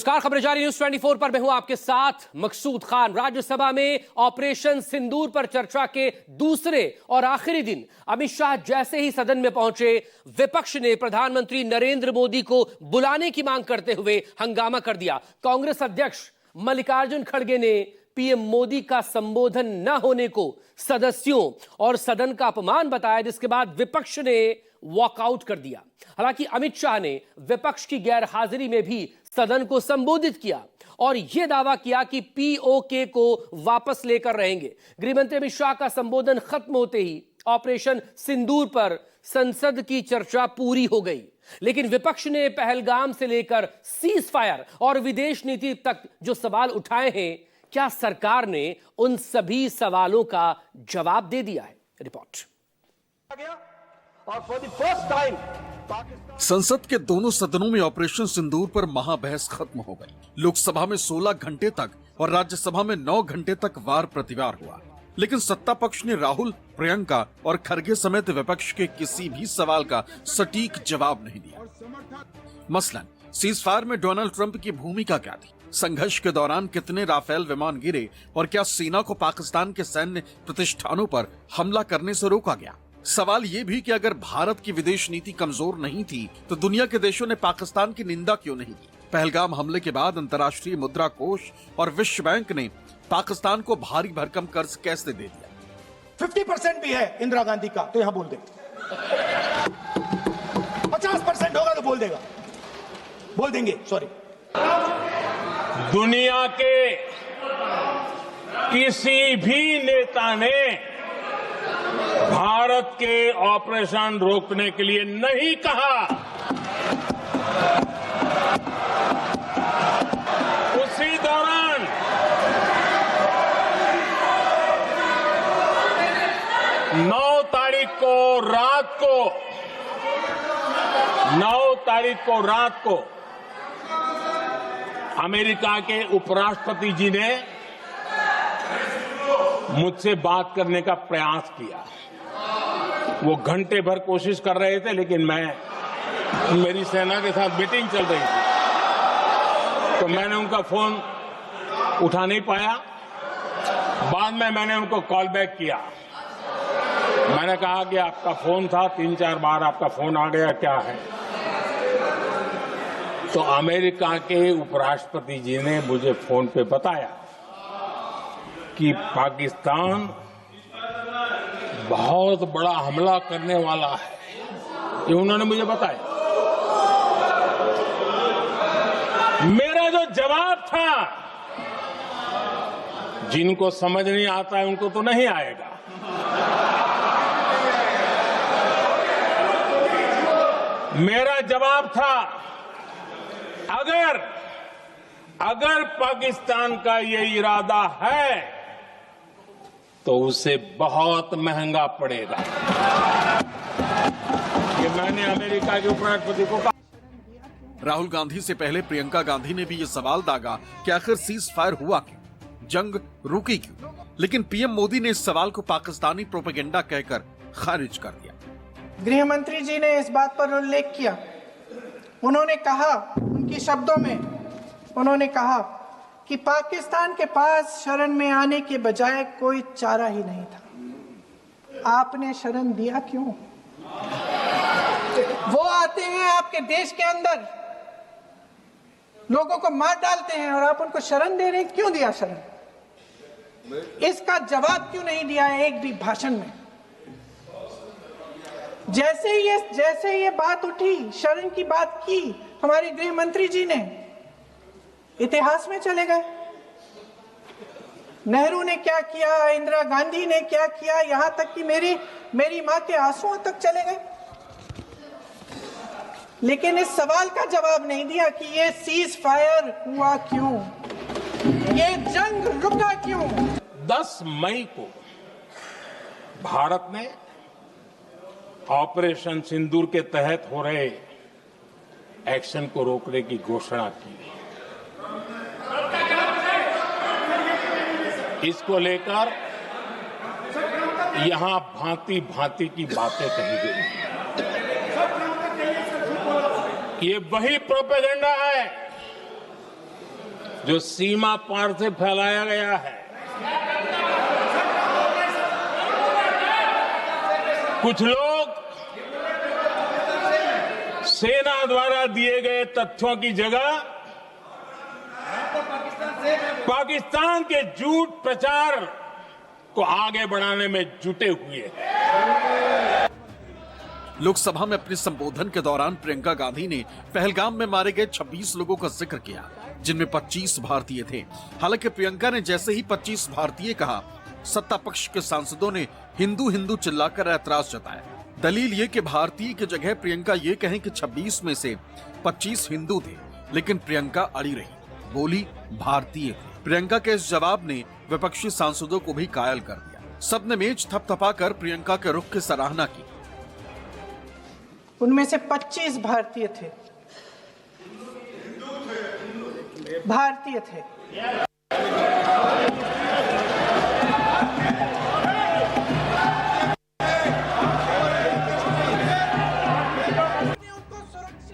नमस्कार, खबरें जारी न्यूज 24 पर मैं हूं आपके साथ मकसूद खान। राज्यसभा में ऑपरेशन सिंदूर पर चर्चा के दूसरे और आखिरी दिन अमित शाह जैसे ही सदन में पहुंचे, विपक्ष ने प्रधानमंत्री नरेंद्र मोदी को बुलाने की मांग करते हुए हंगामा कर दिया। कांग्रेस अध्यक्ष मल्लिकार्जुन खड़गे ने पीएम मोदी का संबोधन न होने को सदस्यों और सदन का अपमान बताया, जिसके बाद विपक्ष ने वॉकआउट कर दिया। हालांकि अमित शाह ने विपक्ष की गैर हाजिरी में भी सदन को संबोधित किया और यह दावा किया कि पीओके को वापस लेकर रहेंगे। गृहमंत्री अमित शाह का संबोधन खत्म होते ही ऑपरेशन सिंदूर पर संसद की चर्चा पूरी हो गई, लेकिन विपक्ष ने पहलगाम से लेकर सीज फायर और विदेश नीति तक जो सवाल उठाए हैं, क्या सरकार ने उन सभी सवालों का जवाब दे दिया है? रिपोर्ट। और फॉर द फर्स्ट टाइम संसद के दोनों सदनों में ऑपरेशन सिंदूर पर महाबहस खत्म हो गई। लोकसभा में 16 घंटे तक और राज्यसभा में 9 घंटे तक वार प्रतिवार हुआ, लेकिन सत्ता पक्ष ने राहुल, प्रियंका और खड़गे समेत विपक्ष के किसी भी सवाल का सटीक जवाब नहीं दिया। मसलन सीज फायर में डोनाल्ड ट्रंप की भूमिका क्या थी? संघर्ष के दौरान कितने राफेल विमान गिरे और क्या सेना को पाकिस्तान के सैन्य प्रतिष्ठानों पर हमला करने से रोका गया? सवाल ये भी कि अगर भारत की विदेश नीति कमजोर नहीं थी तो दुनिया के देशों ने पाकिस्तान की निंदा क्यों नहीं की? पहलगाम हमले के बाद अंतर्राष्ट्रीय मुद्रा कोष और विश्व बैंक ने पाकिस्तान को भारी भरकम कर्ज कैसे दे दिया? 50% भी है इंदिरा गांधी का, तो यहां बोल दे। 50% होगा तो बोल देगा, बोल देंगे। सॉरी, दुनिया के किसी भी नेता ने भारत के ऑपरेशन रोकने के लिए नहीं कहा। उसी दौरान नौ तारीख को रात को अमेरिका के उपराष्ट्रपति जी ने मुझसे बात करने का प्रयास किया। वो घंटे भर कोशिश कर रहे थे, लेकिन मेरी सेना के साथ मीटिंग चल रही थी, तो मैंने उनका फोन उठा नहीं पाया। बाद में मैंने उनको कॉल बैक किया। मैंने कहा कि आपका फोन था, 3-4 बार आपका फोन आ गया, क्या है? तो अमेरिका के उपराष्ट्रपति जी ने मुझे फोन पे बताया कि पाकिस्तान बहुत बड़ा हमला करने वाला है, ये उन्होंने मुझे बताया। मेरा जो जवाब था, जिनको समझ नहीं आता है उनको तो नहीं आएगा। मेरा जवाब था, अगर पाकिस्तान का ये इरादा है तो उसे बहुत महंगा पड़ेगा। ये मैंने अमेरिका के उपराष्ट्रपति को कहा। राहुल गांधी से पहले प्रियंका गांधी ने भी ये सवाल दागा कि आखिर सीज फायर हुआ क्यों, जंग रुकी क्यों? लेकिन पीएम मोदी ने इस सवाल को पाकिस्तानी प्रोपेगेंडा कहकर खारिज कर दिया। गृह मंत्री जी ने इस बात पर उल्लेख किया। उन्होंने कहा, उनके शब्दों में उन्होंने कहा कि पाकिस्तान के पास शरण में आने के बजाय कोई चारा ही नहीं था। आपने शरण दिया क्यों? वो आते हैं आपके देश के अंदर, लोगों को मार डालते हैं और आप उनको शरण दे रहे हैं। क्यों दिया शरण? इसका जवाब क्यों नहीं दिया है एक भी भाषण में? जैसे ये बात उठी, शरण की बात की, हमारे गृह मंत्री जी ने इतिहास में चले गए। नेहरू ने क्या किया, इंदिरा गांधी ने क्या किया, यहां तक कि मेरी मां के आंसुओं तक चले गए। लेकिन इस सवाल का जवाब नहीं दिया कि ये सीज फायर हुआ क्यों, ये जंग रुका क्यों। 10 मई को भारत ने ऑपरेशन सिंदूर के तहत हो रहे एक्शन को रोकने की घोषणा की। इसको लेकर यहां भांति भांति की बातें कही गई। ये वही प्रोपेगेंडा है जो सीमा पार से फैलाया गया है, कुछ लोग सेना द्वारा दिए गए तथ्यों की जगह पाकिस्तान के झूठ प्रचार को आगे बढ़ाने में जुटे हुए हैं। लोकसभा में अपने संबोधन के दौरान प्रियंका गांधी ने पहलगाम में मारे गए 26 लोगों का जिक्र किया, जिनमें 25 भारतीय थे। हालांकि प्रियंका ने जैसे ही 25 भारतीय कहा, सत्ता पक्ष के सांसदों ने हिंदू हिंदू चिल्लाकर ऐतराज जताया। दलील ये कि भारतीय की जगह प्रियंका ये कहें कि 26 में से 25 हिंदू थे, लेकिन प्रियंका अड़ी रही, बोली भारतीय थे। प्रियंका के इस जवाब ने विपक्षी सांसदों को भी कायल कर दिया। सबने मेज थपथपाकर प्रियंका के रुख की सराहना की। उनमें से 25 भारतीय थे। भारतीय थे।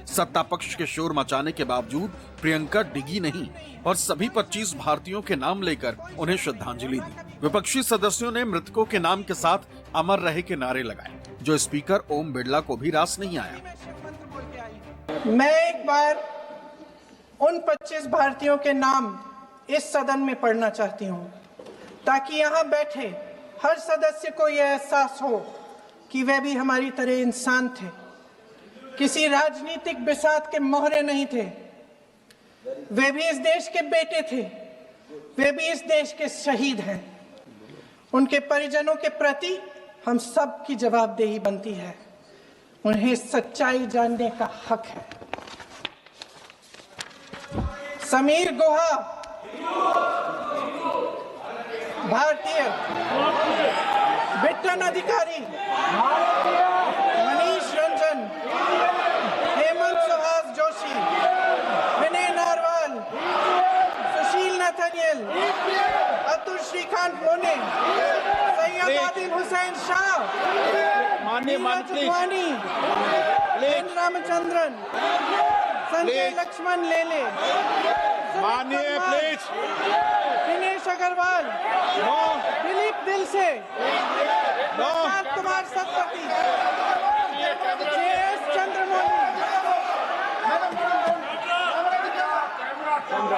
सत्ता पक्ष के शोर मचाने के बावजूद प्रियंका डिगी नहीं और सभी 25 भारतीयों के नाम लेकर उन्हें श्रद्धांजलि दी। विपक्षी सदस्यों ने मृतकों के नाम के साथ अमर रहे के नारे लगाए, जो स्पीकर ओम बिरला को भी रास नहीं आया। मैं एक बार उन 25 भारतीयों के नाम इस सदन में पढ़ना चाहती हूं, ताकि यहां बैठे हर सदस्य को यह एहसास हो कि वे भी हमारी तरह इंसान थे, किसी राजनीतिक बिसात के मोहरे नहीं थे। वे भी इस देश के बेटे थे, वे भी इस देश के शहीद हैं। उनके परिजनों के प्रति हम सब की जवाबदेही बनती है। उन्हें सच्चाई जानने का हक है। समीर गुहा भारतीय, बिट्टन अधिकारी, मनीष रंजन, हेमंत सुहास जोशी, विनय नारवाल, सुशील नथनियल, अतुल श्रीकांत मोने, सैयद आदिल हुसैन शाह, माननीय मंत्री एन रामचंद्रन, संजय लक्ष्मण लेले, माननीय दिनेश अग्रवाल, दिलीप दिल से, कुमार सतपति, JS चंद्रमौली,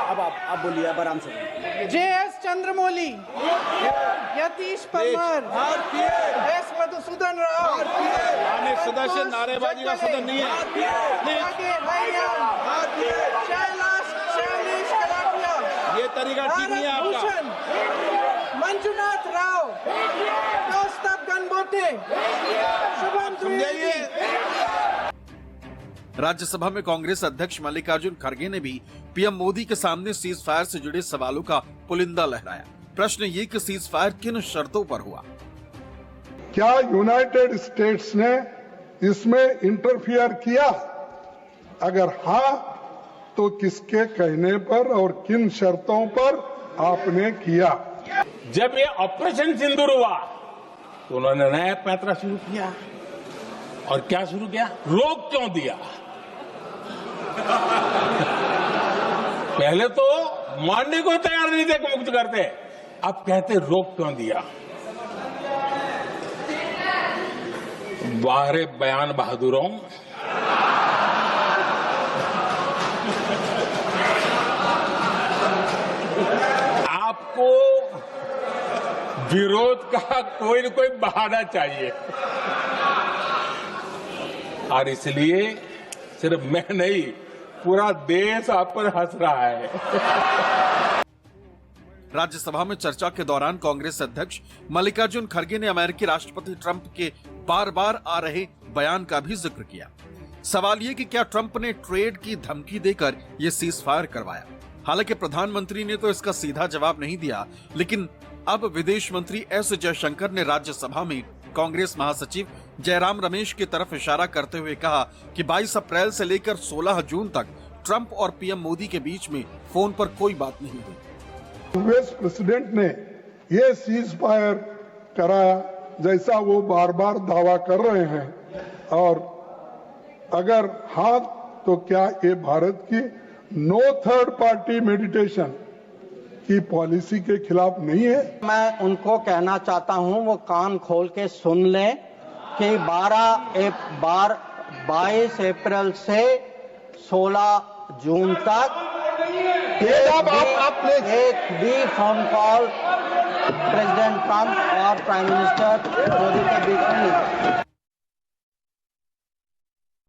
अब आप बोलिए, अब आराम से। JS चंद्रमौली, यतीश परमार, S मधुसूदन राव, सदस्य नारेबाजी का सदन नहीं है। शैलेश कलाटिया, ये तरीका ठीक नहीं है आपका। मंजुनाथ राव, कौस्तभ गनबोटे, शुभम द्विवेदी। राज्यसभा में कांग्रेस अध्यक्ष मल्लिकार्जुन खड़गे ने भी पीएम मोदी के सामने सीज फायर से जुड़े सवालों का पुलिंदा लहराया। प्रश्न ये कि सीज फायर किन शर्तों पर हुआ? क्या यूनाइटेड स्टेट्स ने इसमें इंटरफियर किया? अगर हाँ, तो किसके कहने पर और किन शर्तों पर आपने किया? जब ये ऑपरेशन सिंदूर हुआ तो उन्होंने नया पैंतरा शुरू किया। और क्या शुरू किया? रोक क्यों दिया? पहले तो मानने को तैयार नहीं थे कि मुक्त करते, अब कहते रोक क्यों दिया? बाहरे बयान बहादुरों, आपको विरोध का कोई न कोई बहाना चाहिए, और इसलिए सिर्फ मैं नहीं, पूरा देश आप पर हंस रहा है। राज्यसभा में चर्चा के दौरान कांग्रेस अध्यक्ष मल्लिकार्जुन खड़गे ने अमेरिकी राष्ट्रपति ट्रंप के बार बार आ रहे बयान का भी जिक्र किया। सवाल ये कि क्या ट्रंप ने ट्रेड की धमकी देकर ये सीज फायर करवाया? हालांकि प्रधानमंत्री ने तो इसका सीधा जवाब नहीं दिया, लेकिन अब विदेश मंत्री एस जयशंकर ने राज्यसभा में कांग्रेस महासचिव जयराम रमेश की तरफ इशारा करते हुए कहा कि 22 अप्रैल से लेकर 16 जून तक ट्रंप और पीएम मोदी के बीच में फोन पर कोई बात नहीं हुई। यूएस प्रेसिडेंट ने ये सीज फायर कराया जैसा वो बार बार दावा कर रहे हैं, और अगर हाँ, तो क्या ये भारत की नो थर्ड पार्टी मेडिटेशन की पॉलिसी के खिलाफ नहीं है। मैं उनको कहना चाहता हूं वो कान खोल के सुन लें कि 22 अप्रैल से 16 जून तक एक भी फोन कॉल प्रेसिडेंट ट्रंप और प्राइम मिनिस्टर मोदी के बीच में नहीं।